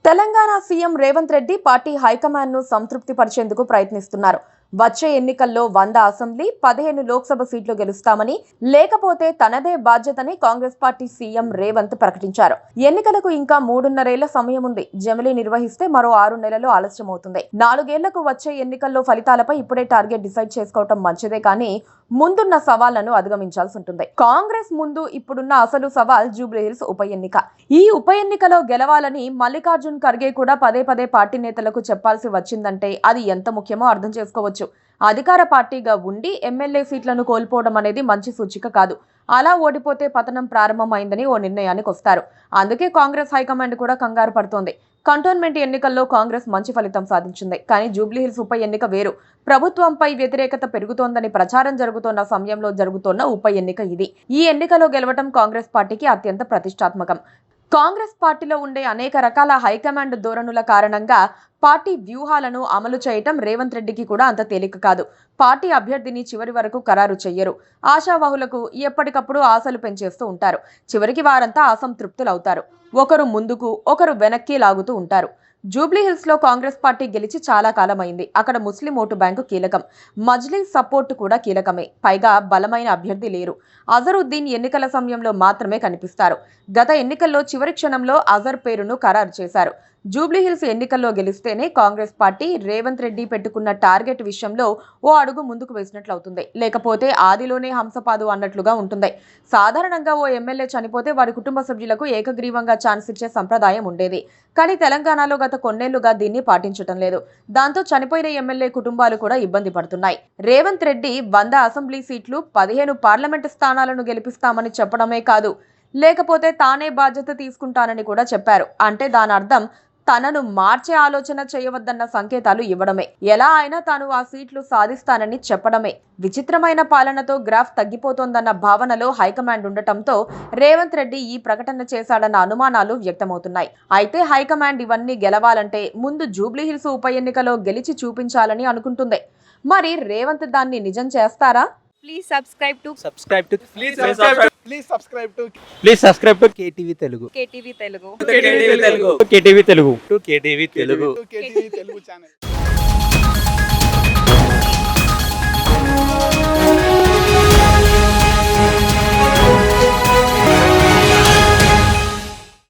Telangana CM Revanth Reddy party high command ను సంతృప్తి పరిచేందుకు ప్రయత్నిస్తున్నారు. వచ్చే ఎన్నికల్లో 100 అసెంబ్లీ 15 లోక్సభ సీట్లు గెలుస్తామని, లేకపోతే తనదే బాధ్యతని కాంగ్రెస్ పార్టీ సీఎం రేవంత్ ప్రకటించారు. ఎన్నికలకు ఇంకా 3.5 ఏళ్ల సమయం ఉంది. జమిలీ నిర్వహిస్తే మరో 6 నెలలు ఆలస్యమవుతుంది. 4 ఏళ్లకు వచ్చే ఎన్నికల్లో ఫలితాలపై ఇప్పుడే టార్గెట్ డిసైడ్ చేసుకోవటం మంచిదే కానీ ముందున్న సవాళ్లను అధిగమించాల్సి ఉంటుంది. కాంగ్రెస్ ముందు ఇప్పుడున్న అసలు సవాల్ జూబ్లీహిల్స్ ఉప ఎన్నిక. ఈ ఉప ఎన్నికలో గెలవాలని మల్లికార్జున్ ఖర్గే కూడా పదే పదే పార్టీ నేతలకు చెప్పాల్సి వచ్చిందంటే అది ఎంత ముఖ్యమో అర్థం చేసుకోవచ్చు. అధికార పార్టీగా ఉండి ఎమ్మెల్యే సీట్లను కోల్పోవడం అనేది మంచి సూచిక కాదు. అలా ఓడిపోతే పతనం ప్రారంభమైందని ఓ నిర్ణయానికి వస్తారు. అందుకే కాంగ్రెస్ హైకమాండ్ కూడా కంగారు పడుతోంది. కంటోన్మెంట్ ఎన్నికల్లో కాంగ్రెస్ మంచి ఫలితం సాధించింది. కానీ జూబ్లీహిల్స్ ఉప ఎన్నిక వేరు. ప్రభుత్వంపై వ్యతిరేకత పెరుగుతోందని ప్రచారం జరుగుతోన్న సమయంలో జరుగుతోన్న ఉప ఎన్నిక ఇది. ఈ ఎన్నికలో గెలవడం కాంగ్రెస్ పార్టీకి అత్యంత ప్రతిష్టాత్మకం. కాంగ్రెస్ పార్టీలో ఉండే అనేక రకాల హైకమాండ్ ధోరణుల కారణంగా పార్టీ వ్యూహాలను అమలు చేయటం రేవంత్ రెడ్డికి కూడా అంత తేలిక కాదు. పార్టీ అభ్యర్థిని చివరి వరకు ఖరారు చెయ్యరు. ఆశావాహులకు ఎప్పటికప్పుడు ఆశలు పెంచేస్తూ ఉంటారు. చివరికి వారంతా అసంతృప్తులవుతారు. ఒకరు ముందుకు ఒకరు వెనక్కి లాగుతూ ఉంటారు. జూబ్లీహిల్స్ లో కాంగ్రెస్ పార్టీ గెలిచి చాలా కాలమైంది. అక్కడ ముస్లిం ఓటు బ్యాంకు కీలకం. మజ్లిస్ సపోర్ట్ కూడా కీలకమే. పైగా బలమైన అభ్యర్థి లేరు. అజరుద్దీన్ ఎన్నికల సమయంలో మాత్రమే కనిపిస్తారు. గత ఎన్నికల్లో చివరి క్షణంలో అజర్ పేరును ఖరారు చేశారు. జూబ్లీహిల్స్ ఎన్నికల్లో గెలిస్తేనే కాంగ్రెస్ పార్టీ రేవంత్ రెడ్డి పెట్టుకున్న టార్గెట్ విషయంలో ఓ అడుగు ముందుకు వేసినట్లవుతుంది. లేకపోతే ఆదిలోనే హంసపాదు అన్నట్లుగా ఉంటుంది. సాధారణంగా ఓ ఎమ్మెల్యే చనిపోతే వారి కుటుంబ సభ్యులకు ఏకగ్రీవంగా ఛాన్స్ ఇచ్చే సంప్రదాయం ఉండేది. కానీ తెలంగాణలో గత కొన్నేళ్లుగా దీన్ని పాటించడం లేదు. దాంతో చనిపోయిన ఎమ్మెల్యే కుటుంబాలు కూడా ఇబ్బంది పడుతున్నాయి. రేవంత్ రెడ్డి 100 అసెంబ్లీ సీట్లు 15 పార్లమెంటు స్థానాలను గెలిపిస్తామని చెప్పడమే కాదు, లేకపోతే తానే బాధ్యత తీసుకుంటానని కూడా చెప్పారు. అంటే దాని అర్థం తనను మార్చే ఆలోచన చేయవద్దన్న సంకేతాలు ఇవ్వడమే. ఎలా అయినా తాను ఆ సీట్లు సాధిస్తానని చెప్పడమే. విచిత్రమైన పాలనతో గ్రాఫ్ తగ్గిపోతోందన్న భావనలో హైకమాండ్ ఉండటంతో రేవంత్ రెడ్డి ఈ ప్రకటన చేశాడన్న అనుమానాలు వ్యక్తమవుతున్నాయి. అయితే హైకమాండ్ ఇవన్నీ గెలవాలంటే ముందు జూబ్లీహిల్స్ ఉప ఎన్నికలో గెలిచి చూపించాలని అనుకుంటుంది. మరి రేవంత్ దాన్ని నిజం చేస్తారా? Please subscribe to KTV Telugu. KTV Telugu. KTV Telugu channel.